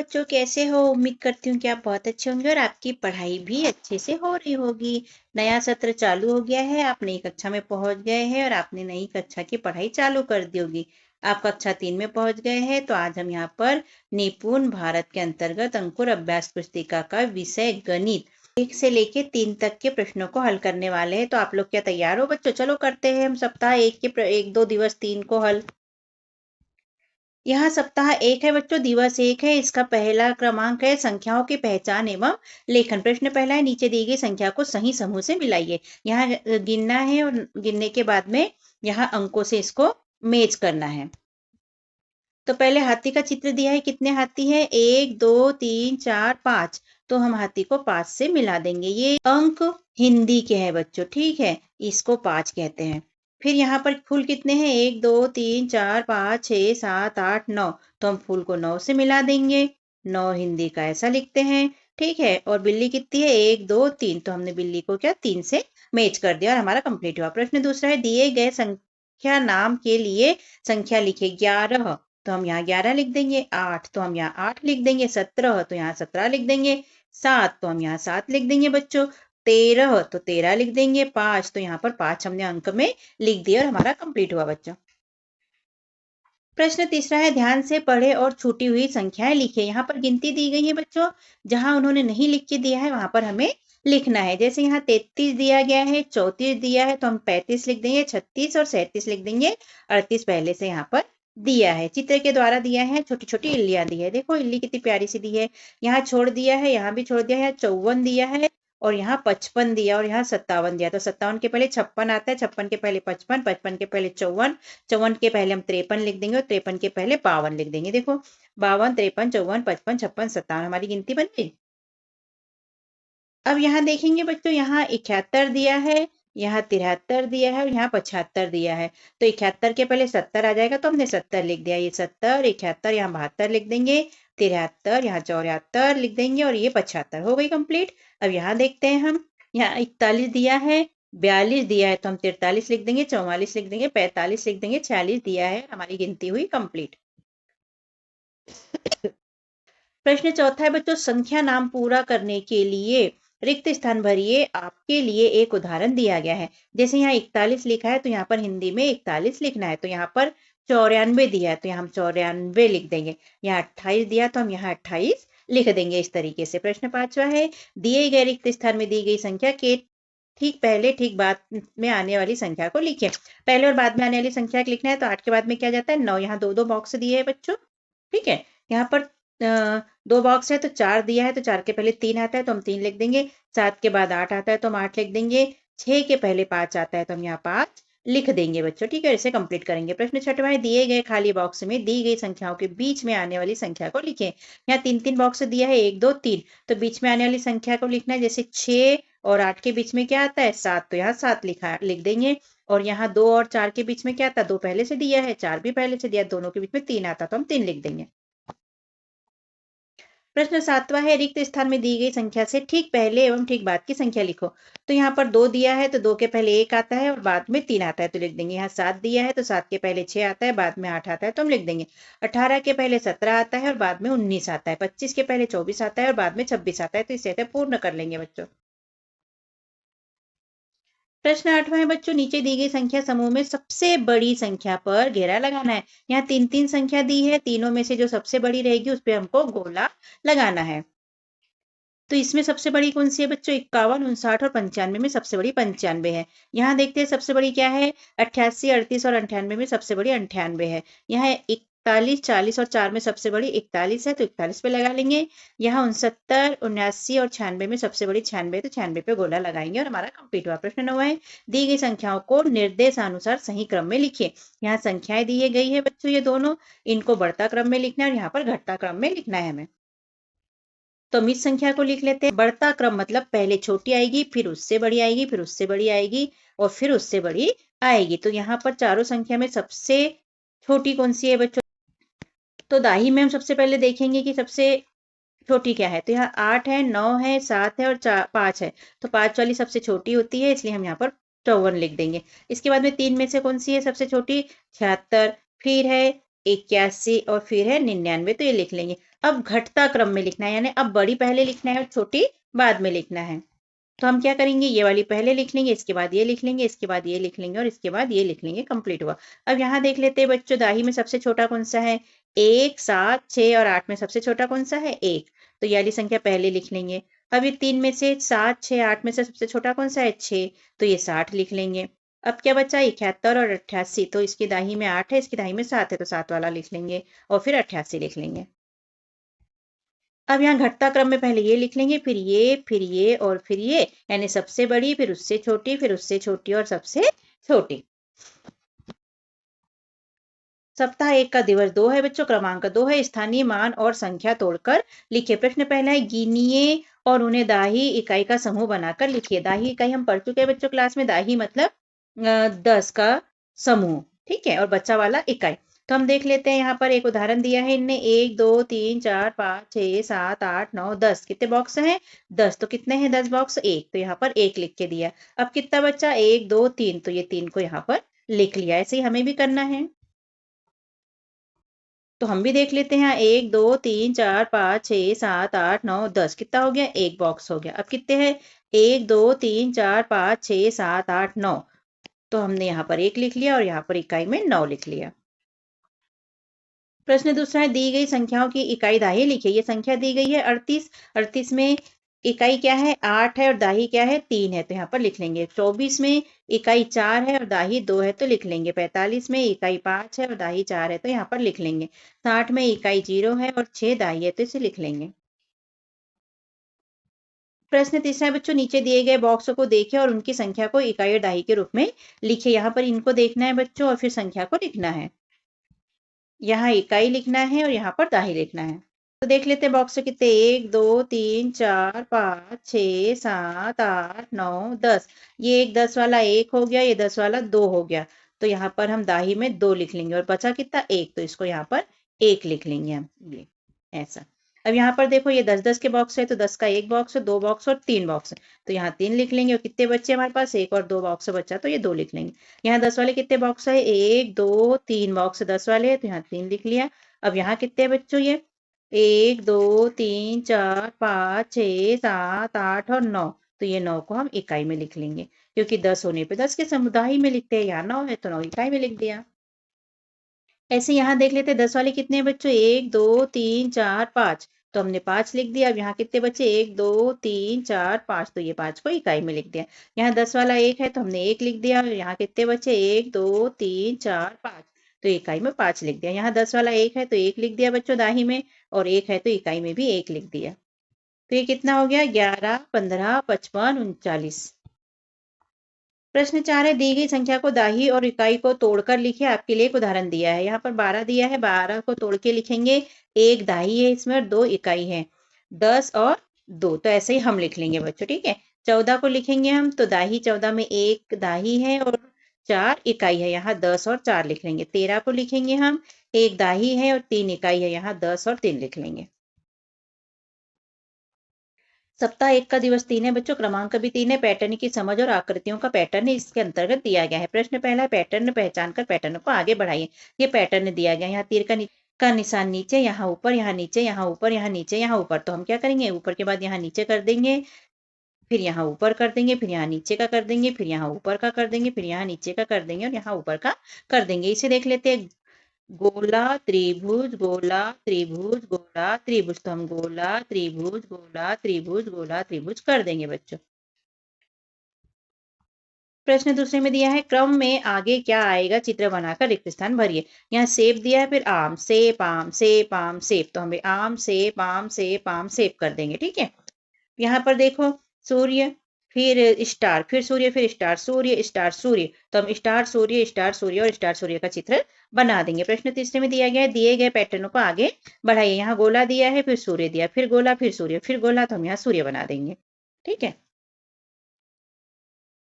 बच्चों, कैसे हो? उम्मीद करती हूँ कि आप बहुत अच्छे होंगे और आपकी पढ़ाई भी अच्छे से हो रही होगी। नया सत्र चालू हो गया है, आप नई कक्षा में पहुंच गए हैं और आपने नई कक्षा की पढ़ाई चालू कर दी होगी। आप कक्षा 3 में पहुंच गए हैं, तो आज हम यहाँ पर निपुण भारत के अंतर्गत अंकुर अभ्यास पुस्तिका का विषय गणित 1 से लेके 3 तक के प्रश्नों को हल करने वाले हैं। तो आप लोग क्या तैयार हो बच्चों? चलो करते हैं हम सप्ताह 1 दिवस 3 को हल। यहाँ सप्ताह 1 है बच्चों, दिवस 1 है। इसका पहला क्रमांक है संख्याओं की पहचान एवं लेखन। प्रश्न पहला है, नीचे दी गई संख्या को सही समूह से मिलाइए। यहाँ गिनना है और गिनने के बाद में यहाँ अंकों से इसको मेच करना है। तो पहले हाथी का चित्र दिया है, कितने हाथी है? 1 2 3 4 5। तो हम हाथी को 5 से मिला देंगे। ये अंक हिंदी के हैं बच्चों, ठीक है, इसको 5 कहते हैं। फिर यहाँ पर फूल कितने हैं? 1 2 3 4 5 6 7 8 9। तो हम फूल को 9 से मिला देंगे। 9 हिंदी का ऐसा लिखते हैं, ठीक है। और बिल्ली कितनी है? 1 2 3। तो हमने बिल्ली को क्या 3 से मैच कर दिया और हमारा कंप्लीट हुआ। प्रश्न दूसरा है, दिए गए संख्या नाम के लिए संख्या लिखे। 11 तो हम यहाँ 11 लिख देंगे। 8 तो हम यहाँ 8 लिख देंगे। 17 तो यहाँ 17 लिख देंगे। 7 तो हम यहाँ 7 लिख देंगे बच्चों। 13 तो 13 लिख देंगे। 5 तो यहाँ पर 5 हमने अंक में लिख दिया और हमारा कंप्लीट हुआ बच्चों। प्रश्न तीसरा है, ध्यान से पढ़े और छूटी हुई संख्याएं लिखे। यहाँ पर गिनती दी गई है बच्चों, जहां उन्होंने नहीं लिख के दिया है वहां पर हमें लिखना है। जैसे यहाँ 33 दिया गया है, 34 दिया है, तो हम 35 लिख देंगे। 36 और 37 लिख देंगे। 38 पहले से यहाँ पर दिया है, चित्र के द्वारा दिया है। छोटी छोटी इल्लियां दी है, देखो इल्ली कितनी प्यारी सी दी है। यहाँ छोड़ दिया है, यहाँ भी छोड़ दिया है। यहाँ 54 दिया है और यहाँ 55 दिया और यहाँ 57 दिया। तो 57 के पहले 56 आता है, 56 के पहले 55, 55 के पहले 54, 54 के पहले हम 53 लिख देंगे और 53 के पहले 52 लिख देंगे। देखो 52 53 54 55 56 57 हमारी गिनती बन गई। अब यहाँ देखेंगे बच्चों, यहाँ 71 दिया है, यहाँ 73 दिया है और यहाँ 75 दिया है। तो 71 के पहले 70 आ जाएगा, तो हमने 70 लिख दिया। ये 70, 71, यहाँ 72 लिख देंगे। 73, यहाँ 74 लिख देंगे और ये 75 हो गई कंप्लीट। अब यहाँ देखते हैं हम, यहाँ 41 दिया है, 42 दिया है, तो हम 43 लिख देंगे। 44 लिख देंगे। 45 लिख देंगे। 46 दिया है, हमारी गिनती हुई कंप्लीट। प्रश्न चौथा है बच्चों, संख्या नाम पूरा करने के लिए रिक्त स्थान भरिए। आपके लिए एक उदाहरण दिया गया है। जैसे यहाँ 41 लिखा है, तो यहाँ पर हिंदी में 41 लिखना है। तो यहाँ पर 94 दिया है, तो यहाँ हम 94 लिख देंगे। यहाँ 28 दिया, तो हम यहाँ 28 लिख देंगे। इस तरीके से। प्रश्न पांचवा है, दिए गए रिक्त स्थान में दी गई संख्या के ठीक पहले ठीक बाद में आने वाली संख्या को लिखें। पहले और बाद में आने वाली संख्या को लिखना है, तो 8 के बाद में क्या जाता है? 9। यहाँ दो दो बॉक्स दिए है बच्चों, ठीक है। यहाँ पर 2 बॉक्स है, तो 4 दिया है, तो 4 के पहले 3 आता है, तो हम 3 लिख देंगे। 7 के बाद 8 आता है, तो हम 8 लिख देंगे। 6 के पहले 5 आता है, तो हम यहाँ 5 लिख देंगे बच्चों, ठीक है। इसे कंप्लीट करेंगे। प्रश्न छठवां है, दिए गए खाली बॉक्स में दी गई संख्याओं के बीच में आने वाली संख्या को लिखें। यहाँ 3-3 बॉक्स दिया है, 1 2 3। तो बीच में आने वाली संख्या को लिखना है। जैसे 6 और 8 के बीच में क्या आता है? 7। तो यहाँ 7 लिख देंगे। और यहाँ 2 और 4 के बीच में क्या आता है? 2 पहले से दिया है, 4 भी पहले से दिया, दोनों के बीच में 3 आता, तो हम 3 लिख देंगे। प्रश्न सातवां है, रिक्त स्थान में दी गई संख्या से ठीक पहले एवं ठीक बाद की संख्या लिखो। तो यहाँ पर 2 दिया है, तो 2 के पहले 1 आता है और बाद में 3 आता है, तो लिख देंगे। यहाँ 7 दिया है, तो 7 के पहले 6 आता है, बाद में 8 आता है, तो हम लिख देंगे। 18 के पहले 17 आता है और बाद में 19 आता है। 25 के पहले 24 आता है और बाद में 26 आता है, तो इसे पूर्ण कर लेंगे बच्चों। प्रश्न 8वां है बच्चों, नीचे दी गई संख्या समूह में सबसे बड़ी संख्या पर घेरा लगाना है। यहाँ 3-3 संख्या दी है, तीनों में से जो सबसे बड़ी रहेगी उस पर हमको गोला लगाना है। तो इसमें सबसे बड़ी कौन सी है बच्चों? 51, 59 और 95 में सबसे बड़ी 95 है। यहाँ देखते हैं सबसे बड़ी क्या है? 88, 38 और 98 में सबसे बड़ी 98 है। यहाँ 41, 40 और 4 में सबसे बड़ी 41 है, तो 41 पे लगा लेंगे। यहाँ 69, 79 और 96 में सबसे बड़ी 96, तो 96 पे गोला लगाएंगे और हमारा कंप्लीट हुआ। प्रश्न 9 है, दी गई संख्याओं को निर्देशानुसार सही क्रम में लिखिए। यहाँ संख्याएं दी गई है बच्चों, ये दोनों, इनको बढ़ता क्रम में लिखना है और यहाँ पर घटता क्रम में लिखना है हमें। तो हम इस संख्या को लिख लेते हैं। बढ़ता क्रम मतलब पहले छोटी आएगी, फिर उससे बड़ी आएगी, फिर उससे बड़ी आएगी और फिर उससे बड़ी आएगी। तो यहाँ पर चारों संख्या में सबसे छोटी कौन सी है बच्चों? तो दाही में हम सबसे पहले देखेंगे कि सबसे छोटी क्या है। तो यहाँ 8 है, 9 है, 7 है और 5 है। तो 5 वाली सबसे छोटी होती है, इसलिए हम यहाँ पर 54 लिख देंगे। इसके बाद में 3 में से कौन सी है सबसे छोटी? 76, फिर है 81 और फिर है 99, तो ये लिख लेंगे। अब घटता क्रम में लिखना है, यानी अब बड़ी पहले लिखना है और छोटी बाद में लिखना है। तो हम क्या करेंगे, ये वाली पहले लिख लेंगे, इसके बाद ये लिख लेंगे, इसके बाद ये लिख लेंगे और इसके बाद ये लिख लेंगे, कंप्लीट हुआ। अब यहाँ देख लेते हैं बच्चों, दाही में सबसे छोटा कौन सा है, 1, 7, 6 और 8 में सबसे छोटा कौन सा है, 1। तो ये वाली संख्या पहले लिख लेंगे। अब ये 3 में से 7, 6, 8 में से सबसे छोटा कौन सा है, 6। तो ये 60 लिख लेंगे। अब क्या बचा, 71 और 88। तो इसकी दाही में 8 है, इसकी दाही में 7 है, तो 7 वाला लिख लेंगे और फिर 88 लिख लेंगे। अब यहाँ घटता क्रम में पहले ये लिख लेंगे, फिर ये, फिर ये और फिर ये, यानी सबसे बड़ी, फिर उससे छोटी, फिर उससे छोटी और सबसे छोटी। सप्ताह 1 का दिवस 2 है बच्चों, क्रमांक 2 है। स्थानीय मान और संख्या तोड़कर लिखिए। प्रश्न पहला है, गिनिए और उन्हें दाही इकाई का समूह बनाकर लिखिए। दाही इकाई हम पढ़ चुके हैं बच्चों क्लास में, दाही मतलब 10 का समूह, ठीक है, और बच्चा वाला इकाई। तो हम देख लेते हैं, यहाँ पर एक उदाहरण दिया है इनने, 1, 2, 3, 4, 5, 6, 7, 8, 9, 10। कितने बॉक्स हैं, 10। तो कितने हैं 10 बॉक्स, 1। तो यहाँ पर 1 लिख के दिया। अब कितना बच्चा, 1, 2, 3। तो ये 3 को यहाँ पर लिख लिया। ऐसे ही हमें भी करना है। तो हम भी देख लेते हैं, 1, 2, 3, 4, 5, 6, 7, 8, 9, 10। कितना हो गया, 1 बॉक्स हो गया। अब कितने हैं, 1, 2, 3, 4, 5, 6, 7, 8, 9। तो हमने यहाँ पर 1 लिख लिया और यहाँ पर इकाई में 9 लिख लिया। प्रश्न दूसरा है, दी गई संख्याओं की इकाई दाही लिखिए। ये संख्या दी गई है 38। 38 में इकाई क्या है, 8 है और दाही क्या है, 3 है, तो यहाँ पर लिख लेंगे। 24 में इकाई 4 है और दाही 2 है, तो लिख लेंगे। 45 में इकाई 5 है और दाही 4 है, तो यहाँ पर लिख लेंगे। 60 में इकाई 0 है और 6 दाही है, तो इसे लिख लेंगे। प्रश्न तीसरा है बच्चों, नीचे दिए गए बॉक्स को देखें और उनकी संख्या को इकाई और दाही के रूप में लिखिए। यहाँ पर इनको देखना है बच्चों और फिर संख्या को लिखना है। यहाँ इकाई लिखना है और यहाँ पर दाही लिखना है। तो देख लेते हैं बॉक्स से कितने, 1, 2, 3, 4, 5, 6, 7, 8, 9, 10। ये एक 10 वाला 1 हो गया, ये 10 वाला 2 हो गया। तो यहाँ पर हम दाही में 2 लिख लेंगे और बचा कितना, 1। तो इसको यहाँ पर 1 लिख लेंगे हम, ये ऐसा। अब यहाँ पर देखो, ये 10 10 के बॉक्स है, तो 10 का 1 बॉक्स है, 2 बॉक्स और 3 बॉक्स है। तो यहाँ 3 लिख लेंगे और कितने बच्चे हमारे पास, 1 और 2 बॉक्स बचा, तो ये 2 लिख लेंगे। यहाँ 10 वाले कितने बॉक्स है, 1, 2, 3 बॉक्स 10 वाले है, तो यहाँ 3 लिख लिया। अब यहाँ कितने बच्चों, ये 1, 2, 3, 4, 5, 6, 7, 8 और 9। तो ये 9 को हम इकाई में लिख लेंगे, क्योंकि 10 होने पे 10 के समुदाय में लिखते हैं, यहाँ 9 है तो 9 इकाई में लिख दिया। ऐसे यहाँ देख लेते हैं 10 वाले कितने हैं बच्चों, 1, 2, 3, 4, 5। तो हमने 5 लिख दिया। अब यहाँ कितने बच्चे, 1, 2, 3, 4, 5। तो ये 5 को इकाई में लिख दिया। यहाँ 10 वाला 1 है तो हमने 1 लिख दिया। यहाँ कितने बच्चे, 1, 2, 3, 4, 5। तो इकाई में 5 लिख दिया। यहाँ 10 वाला 1 है तो 1 लिख दिया बच्चों दाही में, और 1 है तो इकाई में भी 1 लिख दिया। तो ये कितना हो गया, 11, 15, 55, 39। प्रश्न 4 है, दी गई संख्या को दाही और इकाई को तोड़कर लिखिए। आपके लिए एक उदाहरण दिया है, यहाँ पर 12 दिया है, 12 को तोड़ के लिखेंगे। 1 दाही है इसमें और 2 इकाई है, 10 और 2। तो ऐसे ही हम लिख लेंगे बच्चों, ठीक है। 14 को लिखेंगे हम, तो दाही 14 में 1 दाही है और 4 इकाई है, यहाँ 10 और 4 लिख लेंगे। 13 को लिखेंगे हम, 1 दाही है और 3 इकाई है, यहाँ 10 और 3 लिख लेंगे। सप्ताह 1 का दिवस 3 है बच्चों, क्रमांक भी 3 है। पैटर्न की समझ और आकृतियों का पैटर्न इसके अंतर्गत दिया गया है। प्रश्न पहला है, पैटर्न पहचान कर पैटर्न को आगे बढ़ाइए। ये पैटर्न दिया गया है, यहाँ तीर का निशान नीचे, यहाँ ऊपर, यहाँ नीचे, यहाँ ऊपर, यहाँ नीचे, यहाँ ऊपर। तो हम क्या करेंगे, ऊपर के बाद यहाँ नीचे कर देंगे, फिर यहाँ ऊपर कर देंगे, फिर यहाँ नीचे का कर देंगे, फिर यहाँ ऊपर का कर देंगे, फिर यहाँ नीचे का कर देंगे और यहाँ ऊपर का कर देंगे। इसे देख लेते हैं, गोला त्रिभुज, गोला त्रिभुज, गोला त्रिभुज। तो हम गोला त्रिभुज, गोला त्रिभुज, गोला त्रिभुज कर देंगे बच्चों। प्रश्न दूसरे में दिया है, क्रम में आगे क्या आएगा, चित्र बनाकर रिक्त स्थान भरिए। यहाँ सेब दिया है, फिर आम, सेब, आम, सेब, आम, सेब। तो हमें आम, सेब, आम, सेब, आम, सेब कर देंगे, ठीक है। यहाँ पर देखो, सूर्य, फिर स्टार, फिर सूर्य, फिर स्टार, सूर्य स्टार सूर्य। तो हम स्टार सूर्य, स्टार सूर्य और स्टार सूर्य का चित्र बना देंगे। प्रश्न तीसरे में दिया गया है, दिए गए पैटर्न को आगे बढ़ाइए। यहाँ गोला दिया है, फिर सूर्य दिया, फिर गोला, फिर सूर्य, फिर गोला। तो हम यहाँ सूर्य बना देंगे, ठीक है।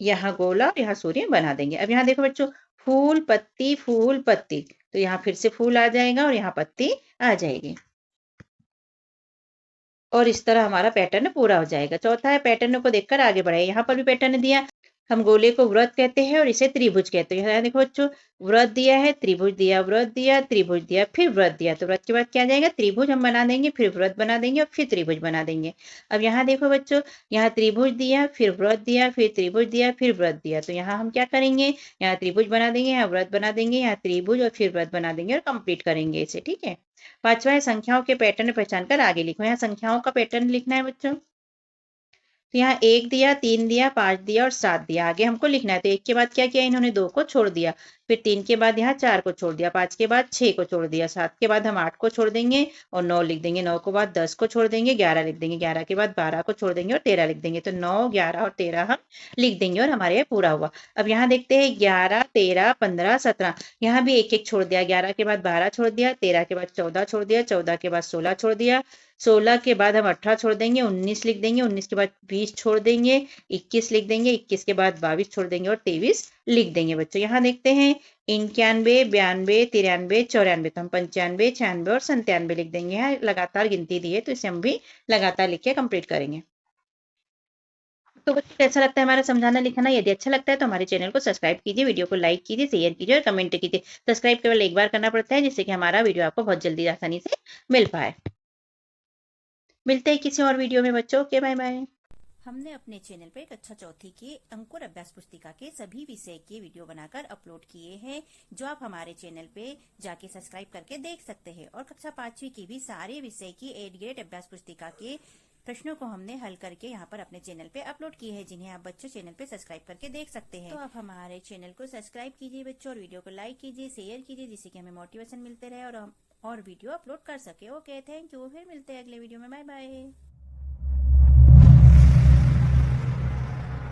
यहाँ गोला और यहाँ सूर्य बना देंगे। अब यहाँ देखो बच्चों, फूल पत्ती, फूल पत्ती। तो यहाँ फिर से फूल आ जाएगा और यहाँ पत्ती आ जाएगी, और इस तरह हमारा पैटर्न पूरा हो जाएगा। चौथा है, पैटर्न को देखकर आगे बढ़ाइए। यहाँ पर भी पैटर्न दिया, हम गोले को वृत्त कहते हैं और इसे त्रिभुज कहते हैं। यहाँ देखो बच्चों, वृत्त दिया है, त्रिभुज दिया, वृत्त दिया, त्रिभुज दिया, फिर वृत्त दिया, तो वृत्त के बाद क्या जाएगा, त्रिभुज हम बना देंगे, फिर वृत्त बना देंगे और फिर त्रिभुज बना देंगे। अब यहाँ देखो बच्चों, यहाँ त्रिभुज दिया, फिर वृत्त दिया, फिर त्रिभुज दिया, फिर वृत्त दिया, तो यहाँ हम क्या करेंगे, यहाँ त्रिभुज बना देंगे, यहाँ वृत्त बना देंगे, यहाँ त्रिभुज और फिर वृत्त बना देंगे और कंप्लीट करेंगे इसे। ठीक है। पांचवा है संख्याओं के पैटर्न पहचान कर आगे लिखो। यहाँ संख्याओं का पैटर्न लिखना है बच्चों। तो यहाँ 1 दिया, 3 दिया, 5 दिया और 7 दिया। आगे हमको लिखना है, तो 1 के बाद क्या किया, इन्होंने 2 को छोड़ दिया, फिर 3 के बाद यहाँ 4 को छोड़ दिया, 5 के बाद 6 को छोड़ दिया, 7 के बाद हम 8 को छोड़ देंगे और 9 लिख देंगे, 9 के बाद 10 को छोड़ देंगे, 11 लिख देंगे, 11 के बाद 12 को छोड़ देंगे और 13 लिख देंगे। तो 9, 11 और 13 हम लिख देंगे और हमारे ये पूरा हुआ। अब यहाँ देखते हैं 11, 13, 15, 17, यहाँ भी एक एक छोड़ दिया, 11 के बाद 12 छोड़ दिया, 13 के बाद 14 छोड़ दिया, 14 के बाद 16 छोड़ दिया, 16 के बाद हम 18 छोड़ देंगे, 19 लिख देंगे, 19 के बाद 20 छोड़ देंगे, 21 लिख देंगे, 21 के बाद 22 छोड़ देंगे और 23 लिख देंगे। बच्चों यहाँ देखते हैं 91, 92, 93, 94, तो हम 95, 96 और 97 लिख देंगे। यहाँ लगातार गिनती दी है तो इसे हम भी लगातार लिख के कंप्लीट करेंगे। तो बच्चों कैसा लगता है हमारा समझाना लिखाना? यदि अच्छा लगता है तो हमारे चैनल को सब्सक्राइब कीजिए, वीडियो को लाइक कीजिए, शेयर कीजिए और कमेंट कीजिए। सब्सक्राइब केवल एक बार करना पड़ता है, जिससे कि हमारा वीडियो आपको बहुत जल्दी आसानी से मिल पाए। मिलते हैं किसी और वीडियो में बच्चों। Okay, bye bye. हमने अपने चैनल पर कक्षा चौथी के अंकुर अभ्यास पुस्तिका के सभी विषय के वीडियो बनाकर अपलोड किए हैं, जो आप हमारे चैनल पे जाके सब्सक्राइब करके देख सकते हैं। और कक्षा 5वीं की भी सारे विषय की 8 ग्रेड अभ्यास पुस्तिका के प्रश्नों को हमने हल करके यहाँ पर अपने चैनल पे अपलोड किए हैं, जिन्हें आप बच्चों चैनल पे सब्सक्राइब करके देख सकते हैं। तो आप हमारे चैनल को सब्सक्राइब कीजिए बच्चों, और वीडियो को लाइक कीजिए, शेयर कीजिए, जिससे कि हमें मोटिवेशन मिलते रहे और हम और वीडियो अपलोड कर सके। Okay, thank you. फिर मिलते हैं अगले वीडियो में। Bye bye.